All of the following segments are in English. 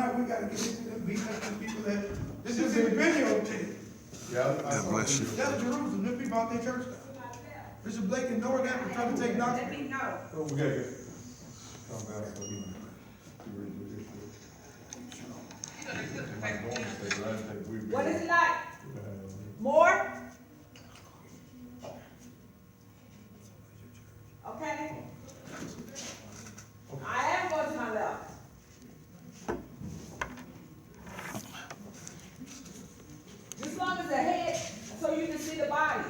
We gotta get into them beating up them people that, this is in videotape. Yeah. God bless you. That's Jerusalem, them people out their church now. Bishop Blake ignored that and trying to take doctrine. Let me know. Oh, we gotta get. Calm down so he can read this shit. What is it like? More? Okay. I am going to my left. Just long as the head, so you can see the body.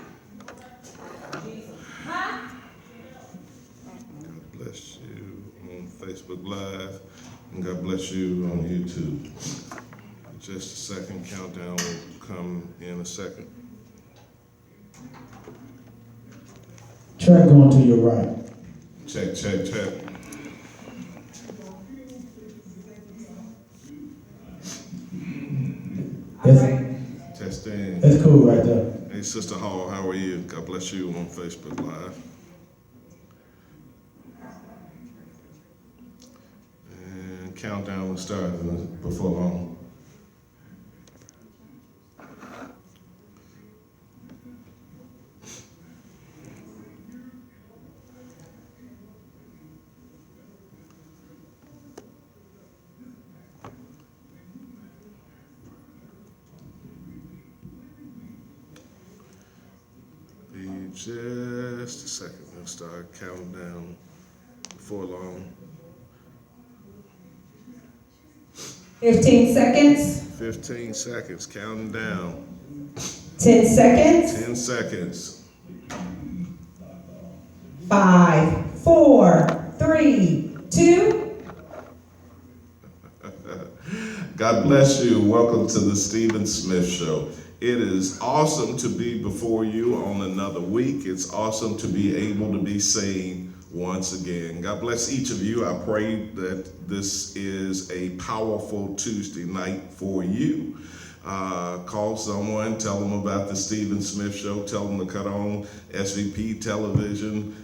Jesus. Huh? God bless you on Facebook Live, and God bless you on YouTube. Just a second, countdown will come in a second. Track going to your right. Check, check, check. Testing. That's cool right there. Hey, Sister Hall, how are you? God bless you on Facebook Live. And countdown will start before long. Be just a second. We'll start counting down before long. 15 seconds, 15 seconds, counting down. 10 seconds, 10 seconds. 5, 4, 3, 2. God bless you. Welcome to the Stephen Smith Show. It is awesome to be before you on another week. It's awesome to be able to be saved once again. God bless each of you. I pray that this is a powerful Tuesday night for you. Call someone, tell them about the Stephen Smith Show, tell them to cut on SVP Television,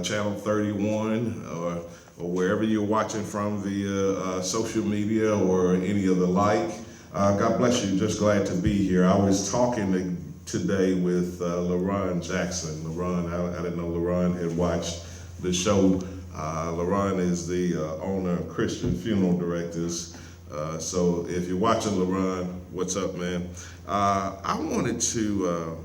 Channel 31, or wherever you're watching from via social media or any of the like. God bless you. Just glad to be here. I was talking today with LaRon Jackson. LaRon, I didn't know LaRon had watched the show. LaRon is the owner of Christian Funeral Directors. So if you're watching, LaRon, what's up, man? I wanted to,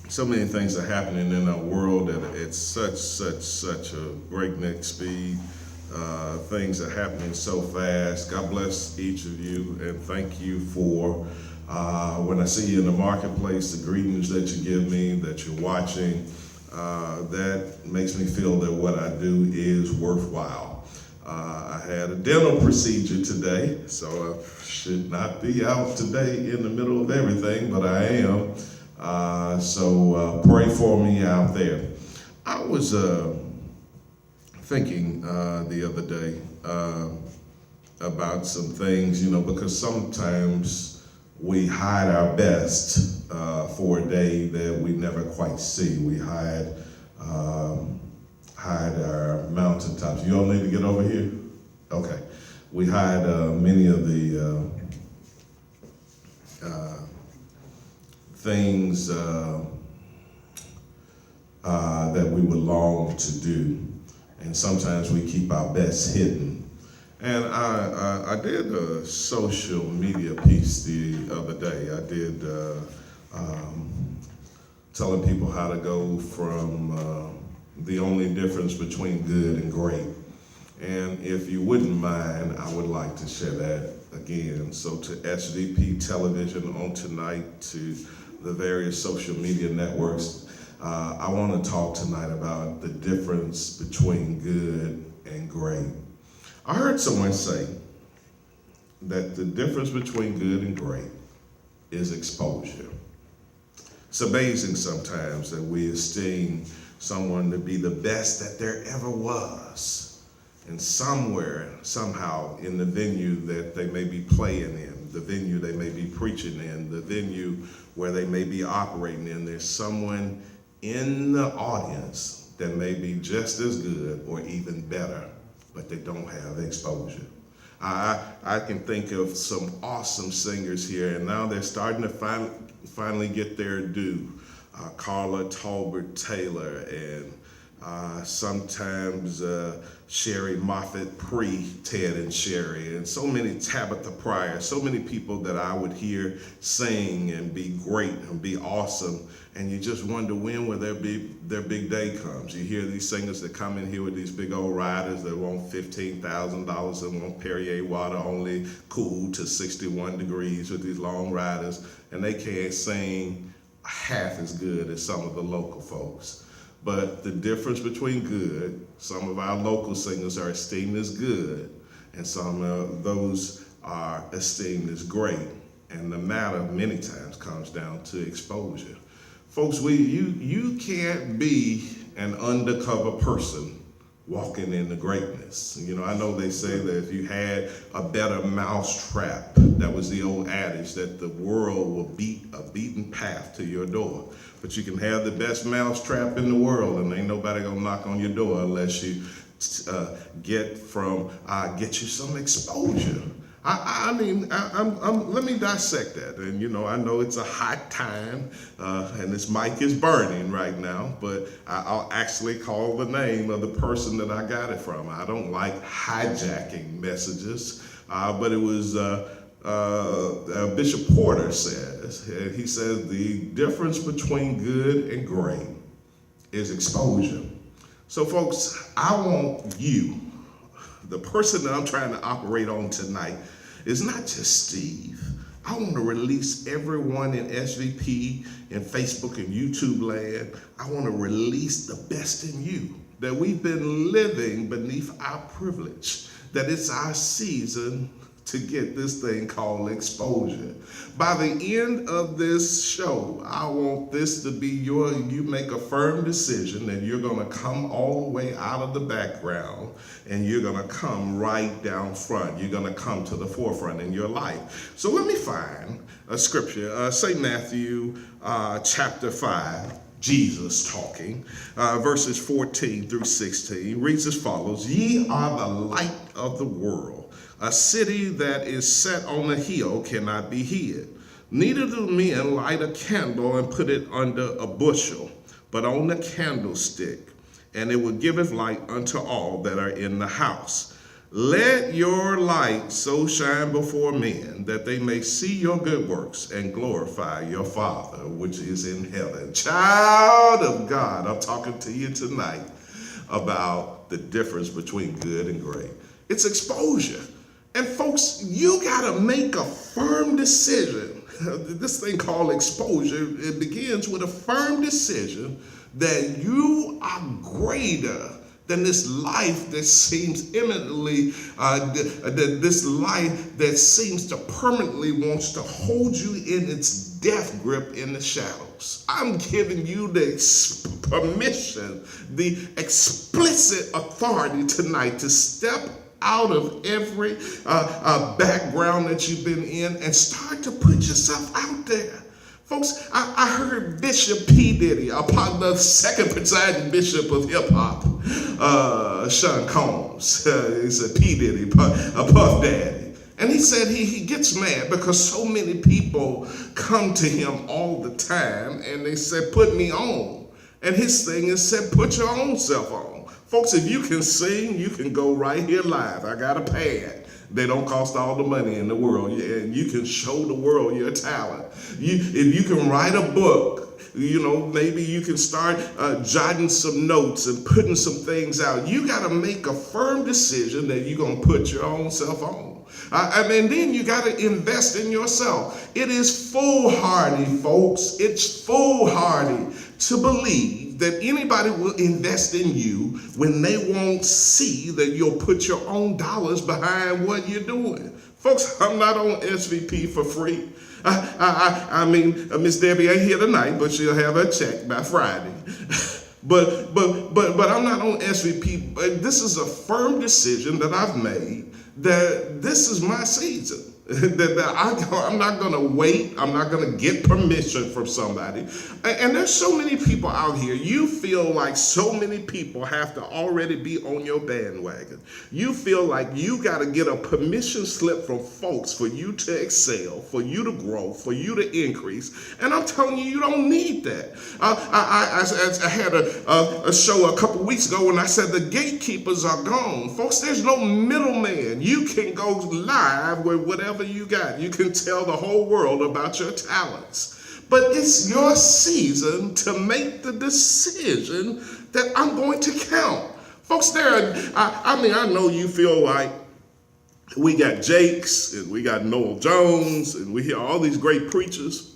so many things are happening in our world at such a breakneck speed. Things are happening so fast. God bless each of you, and thank you for when I see you in the marketplace, the greetings that you give me, that you're watching. That makes me feel that what I do is worthwhile. I had a dental procedure today, so I should not be out today in the middle of everything, but I am. So pray for me out there. I was thinking the other day about some things, because sometimes we hide our best for a day that we never quite see. We hide our mountaintops. You all need to get over here? Okay. We hide many of the things that we would long to do. And sometimes we keep our best hidden. And I did a social media piece the other day. I did telling people how to go from the only difference between good and great. And if you wouldn't mind, I would like to share that again. So to SVP Television on tonight, to the various social media networks, I want to talk tonight about the difference between good and great. I heard someone say that the difference between good and great is exposure. It's amazing sometimes that we esteem someone to be the best that there ever was. And somewhere, somehow, in the venue that they may be playing in, the venue they may be preaching in, the venue where they may be operating in, there's someone in the audience that may be just as good or even better, but they don't have exposure. I can think of some awesome singers here, and now they're starting to finally get their due. Carla Talbert Taylor and sometimes Sherry Moffett Ted and Sherry, and so many Tabitha Pryor, so many people that I would hear sing and be great and be awesome, and you just wonder when will their big day comes. You hear these singers that come in here with these big old riders that want $15,000 and want Perrier water only cooled to 61 degrees with these long riders, and they can't sing half as good as some of the local folks. But the difference between good, some of our local singers are esteemed as good, and some of those are esteemed as great. And the matter many times comes down to exposure. Folks, you can't be an undercover person walking into greatness. You know, I know they say that if you had a better mousetrap, that was the old adage, that the world will beat a beaten path to your door. But you can have the best mousetrap in the world, and ain't nobody gonna knock on your door unless you get you some exposure. Let me dissect that. And you know, I know it's a hot time, and this mic is burning right now, but I'll actually call the name of the person that I got it from. I don't like hijacking messages, but it was Bishop Porter says, he says the difference between good and great is exposure. So folks, I want you, the person that I'm trying to operate on tonight, is not just Steve. I want to release everyone in SVP and Facebook and YouTube land. I want to release the best in you, that we've been living beneath our privilege, that it's our season to get this thing called exposure. By the end of this show, I want this to be you make a firm decision that you're gonna come all the way out of the background and you're gonna come right down front. You're gonna come to the forefront in your life. So let me find a scripture, St. Matthew chapter 5, Jesus talking, verses 14 through 16, reads as follows: "Ye are the light of the world. A city that is set on a hill cannot be hid. Neither do men light a candle and put it under a bushel, but on the candlestick, and it will giveth light unto all that are in the house. Let your light so shine before men that they may see your good works and glorify your Father which is in heaven." Child of God, I'm talking to you tonight about the difference between good and great. It's exposure. And folks, you gotta make a firm decision. This thing called exposure, it begins with a firm decision that you are greater than this life that seems imminently, this life that seems to permanently wants to hold you in its death grip in the shadows. I'm giving you the permission, the explicit authority tonight to step out of every background that you've been in and start to put yourself out there. Folks, I heard Bishop P. Diddy, the second presiding bishop of hip hop, Sean Combs, he said P. Diddy, Puff Daddy. And he said he gets mad because so many people come to him all the time and they said, "Put me on." And his thing is said, "Put your own self on." Folks, if you can sing, you can go right here live. I got a pad. They don't cost all the money in the world. And you can show the world your talent. If you can write a book, you know, maybe you can start jotting some notes and putting some things out. You got to make a firm decision that you're going to put your own self on. Then you got to invest in yourself. It is foolhardy, folks. It's foolhardy to believe that anybody will invest in you when they won't see that you'll put your own dollars behind what you're doing. Folks, I'm not on SVP for free. Miss Debbie ain't here tonight, but she'll have her check by Friday. but I'm not on SVP. But this is a firm decision that I've made that this is my season. I'm not going to wait. I'm not going to get permission from somebody. And there's so many people out here. You feel like so many people have to already be on your bandwagon. You feel like you got to get a permission slip from folks for you to excel, for you to grow, for you to increase. And I'm telling you, you don't need that. I had a show a couple weeks ago when I said the gatekeepers are gone. Folks, there's no middleman. You can go live with whatever you got. You can tell the whole world about your talents. But it's your season to make the decision that I'm going to count. Folks, I know you feel like we got Jakes and we got Noel Jones and we hear all these great preachers.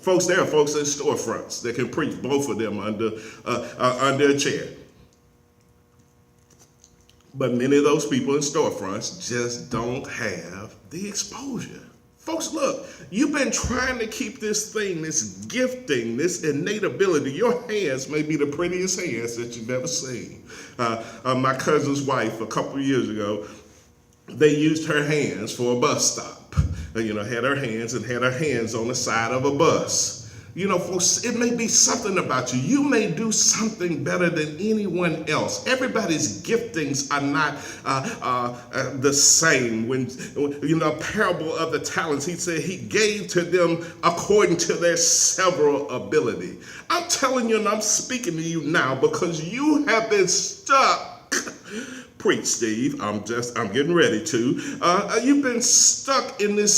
Folks, there are folks in storefronts that can preach, both of them under a chair. But many of those people in storefronts just don't have the exposure. Folks, look, you've been trying to keep this thing, this gifting, this innate ability. Your hands may be the prettiest hands that you've ever seen. My cousin's wife, a couple of years ago, they used her hands for a bus stop. Had her hands on the side of a bus. Folks, it may be something about you. You may do something better than anyone else. Everybody's giftings are not the same. When parable of the talents, he said he gave to them according to their several ability. I'm telling you, and I'm speaking to you now because you have been stuck. Preach, Steve. I'm getting ready to. You've been stuck in this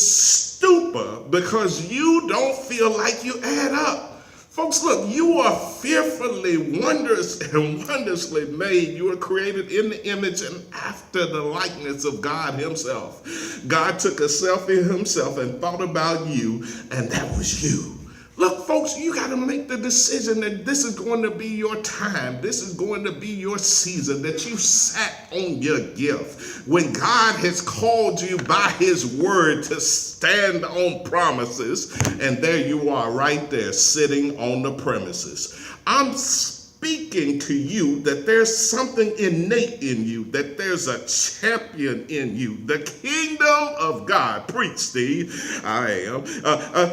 stupor because you don't feel like you add up. Folks, look, you are fearfully, wondrously made. You were created in the image and after the likeness of God himself. God took a selfie himself and thought about you, and that was you. Look, folks, you got to make the decision that this is going to be your time. This is going to be your season, that you sat on your gift. When God has called you by his word to stand on promises, and there you are right there sitting on the premises. I'm speaking to you that there's something innate in you, that there's a champion in you. The kingdom of God, preach, Steve, I am,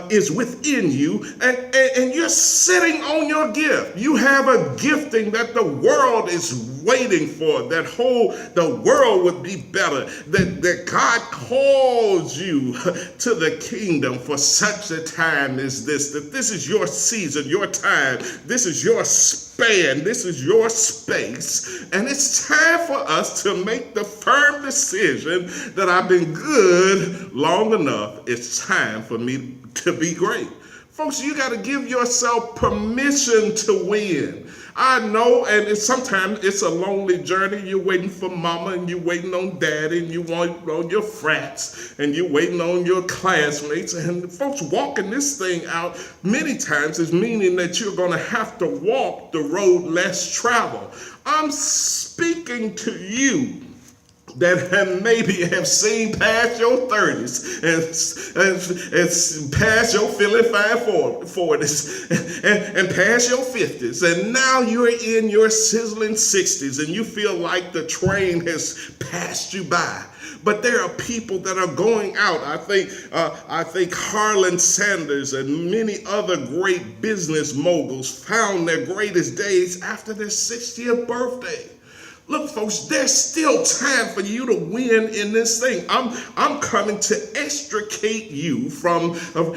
is within you, and you're sitting on your gift. You have a gifting that the world is waiting for, the world would be better, that God calls you to the kingdom for such a time as this, that this is your season, your time, this is your span, this is your space, and it's time for us to make the firm decision that I've been good long enough. It's time for me to be great. Folks, you got to give yourself permission to win. I know, and sometimes it's a lonely journey. You're waiting for mama, and you're waiting on daddy, and you're waiting on your frats, and you're waiting on your classmates. And folks, walking this thing out many times is meaning that you're going to have to walk the road less traveled. I'm speaking to you that maybe have seen past your 30s and past your feeling fine 40s and past your 50s, and now you're in your sizzling 60s and you feel like the train has passed you by. But there are people that are going out. I think Harlan Sanders and many other great business moguls found their greatest days after their 60th birthday. Look, folks, there's still time for you to win in this thing. I'm coming to extricate you from the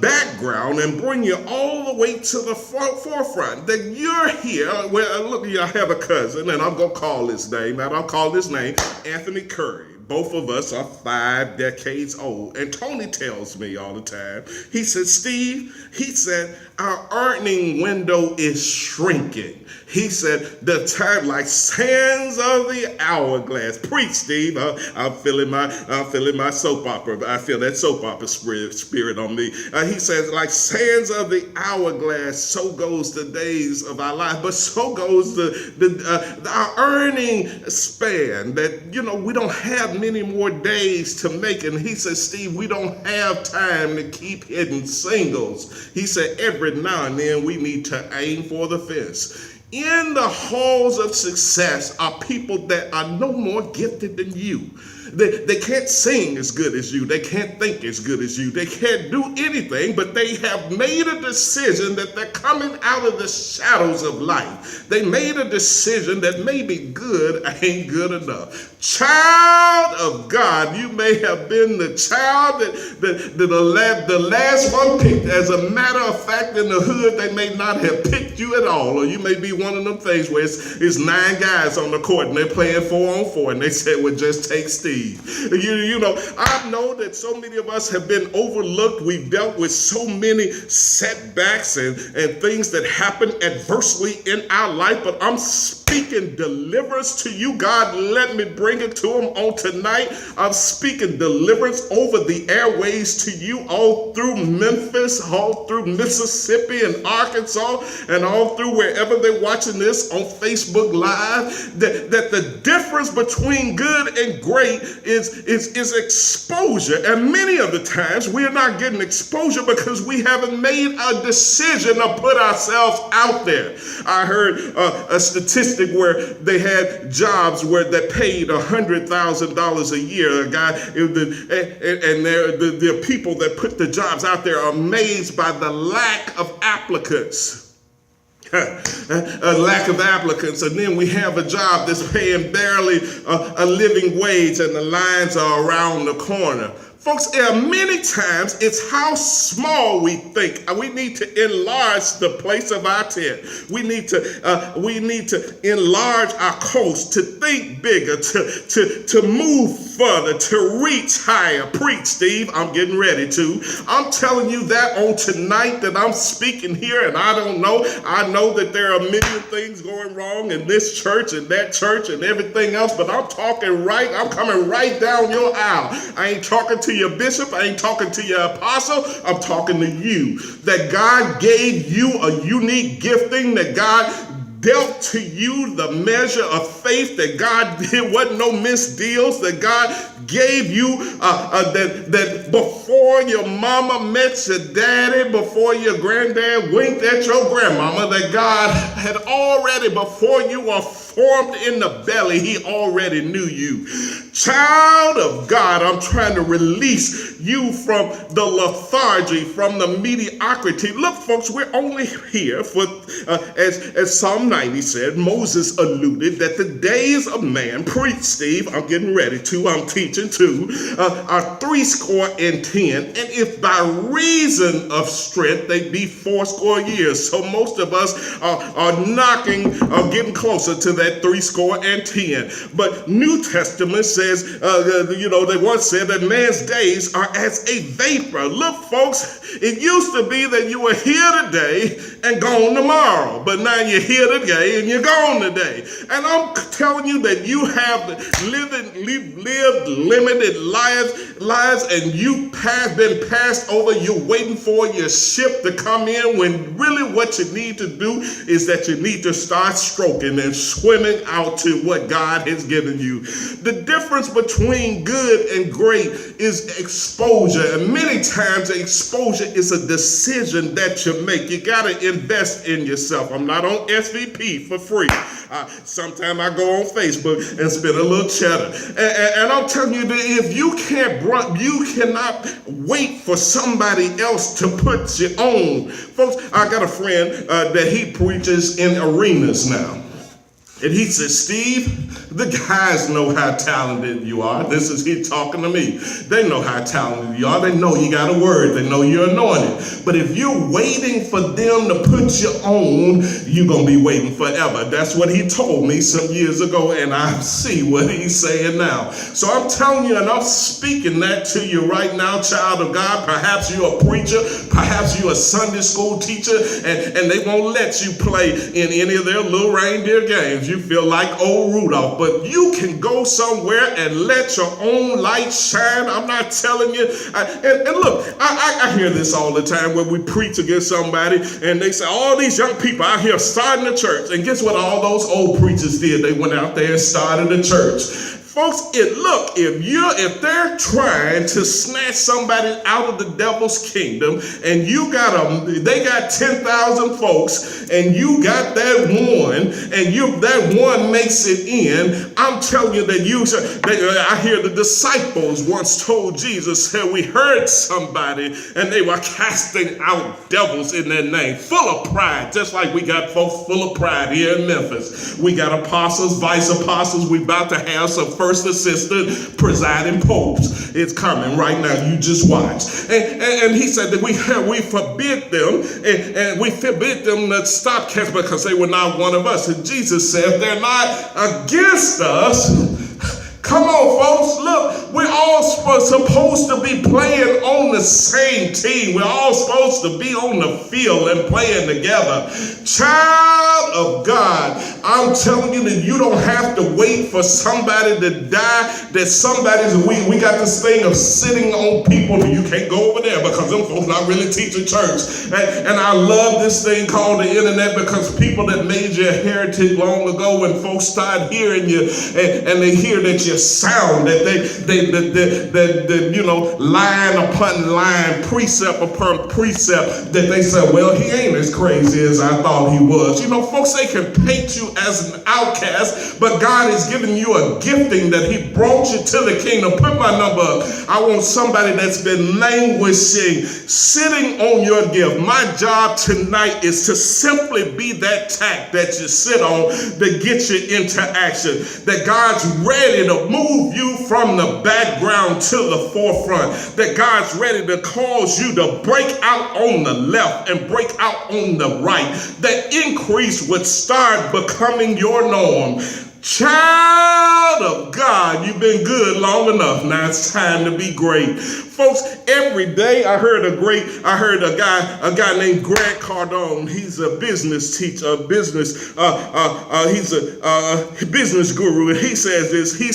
background and bring you all the way to the forefront. That you're here. Well, look, I have a cousin, and I'm gonna call his name. And I'll call his name Anthony Curry. Both of us are 5 decades old. And Tony tells me all the time, he said, Steve, he said, our earning window is shrinking. He said, the time like sands of the hourglass. Preach, Steve. I'm feeling my soap opera. I feel that soap opera spirit on me. He says, like sands of the hourglass, so goes the days of our life, but so goes our earning span. That, we don't have many more days to make it. And he said, Steve, we don't have time to keep hitting singles. He said, every now and then we need to aim for the fence. In the halls of success are people that are no more gifted than you. They can't sing as good as you. They can't think as good as you. They can't do anything, but they have made a decision that they're coming out of the shadows of life. They made a decision that maybe good ain't good enough. Child of God, you may have been the child that the last one picked. As a matter of fact, in the hood, they may not have picked you at all. Or you may be one of them things where it's 9 guys on the court and they're playing 4-on-4 and they say, well, just take Steve. You know, I know that so many of us have been overlooked. We've dealt with so many setbacks and things that happen adversely in our life, but I'm speaking deliverance to you. God, let me bring it to him on tonight. I'm speaking deliverance over the airways to you all through Memphis, all through Mississippi and Arkansas, and all through wherever they're watching this on Facebook Live, that the difference between good and great is exposure. And many of the times we're not getting exposure because we haven't made a decision to put ourselves out there. I heard a statistic where they had jobs where they paid $100,000 a year. A guy, and the people that put the jobs out there are amazed by the lack of applicants. A lack of applicants, and then we have a job that's paying barely a living wage, and the lines are around the corner. Folks, many times it's how small we think. We need to enlarge the place of our tent. We need to enlarge our coast, to think bigger, to move further, to reach higher. Preach, Steve. I'm getting ready to. I'm telling you that on tonight that I'm speaking here, and I don't know. I know that there are a million things going wrong in this church and that church and everything else, but I'm talking right. I'm coming right down your aisle. I ain't talking to your bishop, I ain't talking to your apostle, I'm talking to you. That God gave you a unique gifting, that God dealt to you the measure of faith, that God did wasn't no misdeals, that God gave you that before your mama met your daddy, before your granddad winked at your grandmama, that God had already, before you were formed in the belly, he already knew you. Child of God, I'm trying to release you from the lethargy, from the mediocrity. Look, folks, we're only here for, as Psalm 90 said, Moses alluded that the days of man, preach, Steve, I'm getting ready to, I'm teaching too, are 70. And if by reason of strength they be 80 years. So most of us are knocking, getting closer to that 70. But New Testament says, they once said that man's days are as a vapor. Look, folks, it used to be that you were here today and gone tomorrow, but now you're here today and you're gone today. And I'm telling you that you have lived limited lives, and you have been passed over. You're waiting for your ship to come in, when really what you need to do is that you need to start stroking and swimming out to what God has given you. The difference between good and great is exposure, and many times exposure is a decision that you make. You got to invest in yourself. I'm not on SVP for free. Sometimes I go on Facebook and spend a little cheddar, and I'm telling you that if you cannot wait for somebody else to put you on. Folks, I got a friend that he preaches in arenas now. And he says, Steve, the guys know how talented you are. This is he talking to me. They know how talented you are. They know you got a word. They know you're anointed. But if you're waiting for them to put you on, you're going to be waiting forever. That's what he told me some years ago, and I see what he's saying now. So I'm telling you, and I'm speaking that to you right now, child of God. Perhaps you're a preacher. Perhaps you're a Sunday school teacher, and they won't let you play in any of their little reindeer games. You feel like old Rudolph, but you can go somewhere and let your own light shine. I'm not telling you. And look, I hear this all the time when we preach against somebody and they say, all these young people out here starting a church. And guess what all those old preachers did? They went out there and started a church. Folks, if they're trying to snatch somebody out of the devil's kingdom, and they got 10,000 folks, and you got that one, and that one makes it in, I'm telling you that I hear the disciples once told Jesus, said, we heard somebody, and they were casting out devils in their name, full of pride, just like we got folks full of pride here in Memphis. We got apostles, vice apostles. We about to have some first assistant presiding popes. It's coming right now. You just watch. And he said that we forbid them, and we forbid them to stop casting because they were not one of us. And Jesus said, they're not against us. Come on, folks. Look, we're all supposed to be playing on the same team. We're all supposed to be on the field and playing together. Child of God, I'm telling you that you don't have to wait for somebody to die. We got this thing of sitting on people. You can't go over there because them folks not really teaching church. And I love this thing called the internet because people that made you a heretic long ago, when folks start hearing you and they hear that you're sound, that they line upon line, precept upon precept, that they say, well, he ain't as crazy as I thought he was. Folks, they can paint you as an outcast, but God is giving you a gifting that he brought you to the kingdom. Put my number up. I want somebody that's been languishing, sitting on your gift. My job tonight is to simply be that tack that you sit on that gets you into action, that God's ready to move you from the background to the forefront, that God's ready to cause you to break out on the left and break out on the right, that increase would start becoming your norm. Child of God, you've been good long enough. Now it's time to be great. Folks, every day I heard a guy named Grant Cardone. He's a business teacher, he's a business guru. And he says this, he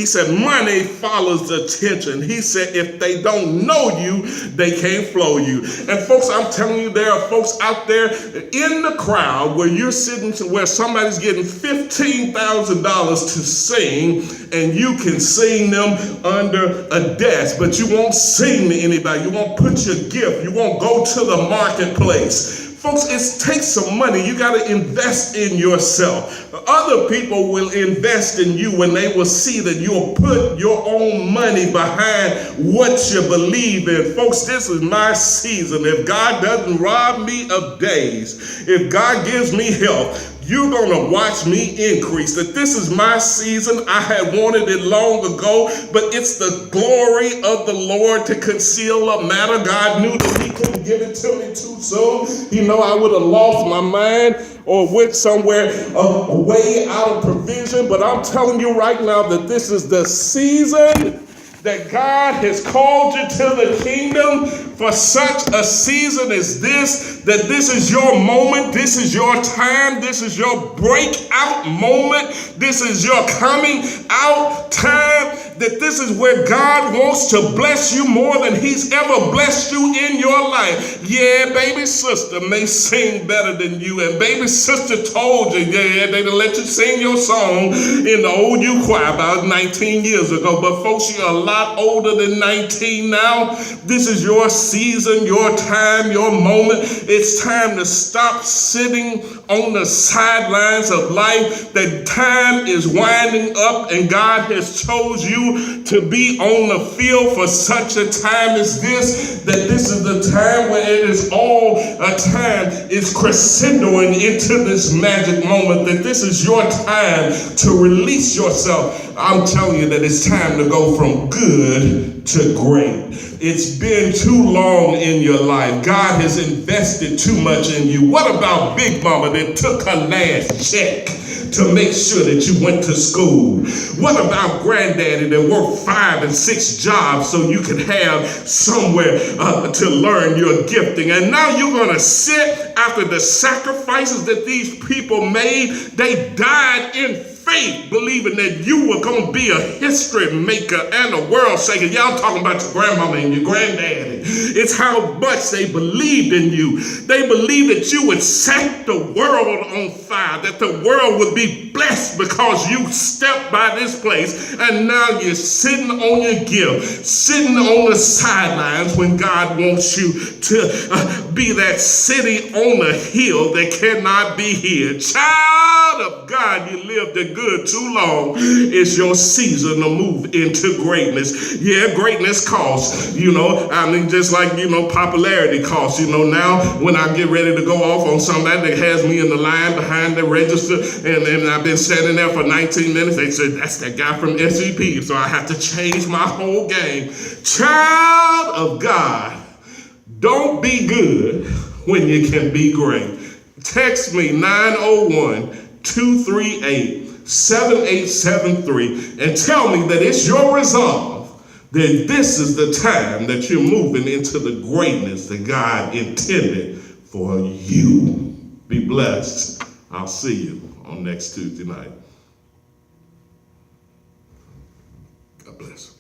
said, money follows attention. He said, if they don't know you, they can't flow you. And folks, I'm telling you, there are folks out there in the crowd where you're sitting, where somebody's getting $15,000 to sing, and you can sing them under a desk, but you won't sing to anybody. You won't put your gift. You won't go to the marketplace. Folks, it takes some money. You got to invest in yourself. Other people will invest in you when they will see that you'll put your own money behind what you believe in. Folks, this is my season. If God doesn't rob me of days, if God gives me health, you're going to watch me increase. That this is my season. I had wanted it long ago, but it's the glory of the Lord to conceal a matter. God knew that he couldn't give it to me too soon. He know I would have lost my mind or went somewhere way out of provision. But I'm telling you right now that this is the season that God has called you to the kingdom for such a season as this, that this is your moment, this is your time, this is your breakout moment, this is your coming out time, that this is where God wants to bless you more than he's ever blessed you in your life. Yeah, baby sister may sing better than you, and baby sister told you, yeah, they'd let you sing your song in the old U choir about 19 years ago, but folks, you're a lot older than 19 now. This is your season, your time, your moment. It's time to stop sitting on the sidelines of life. That time is winding up, and God has chose you to be on the field for such a time as this, that this is the time where it is all a time is crescendoing into this magic moment, that this is your time to release yourself. I'm telling you that it's time to go from good to great. It's been too long in your life. God has invested too much in you. What about Big Mama that took her last check to make sure that you went to school? What about Granddaddy that worked 5 and 6 jobs so you could have somewhere to learn your gifting? And now you're going to sit after the sacrifices that these people made. They died in faith, believing that you were going to be a history maker and a world shaker. Y'all talking about your grandmama and your granddaddy. It's how much they believed in you. They believed that you would set the world on fire, that the world would be blessed because you stepped by this place, and now you're sitting on your gift, sitting on the sidelines when God wants you to be that city on a hill that cannot be hid. Child of God, you lived it good too long. It's your season to move into greatness. Yeah, greatness costs, just like, popularity costs. Now when I get ready to go off on somebody that has me in the line behind the register, and I've been standing there for 19 minutes, they said, that's that guy from SEP. So I have to change my whole game. Child of God, don't be good when you can be great. Text me 901-238-7873 and tell me that it's your resolve that this is the time that you're moving into the greatness that God intended for you. Be blessed. I'll see you on next Tuesday night. God bless.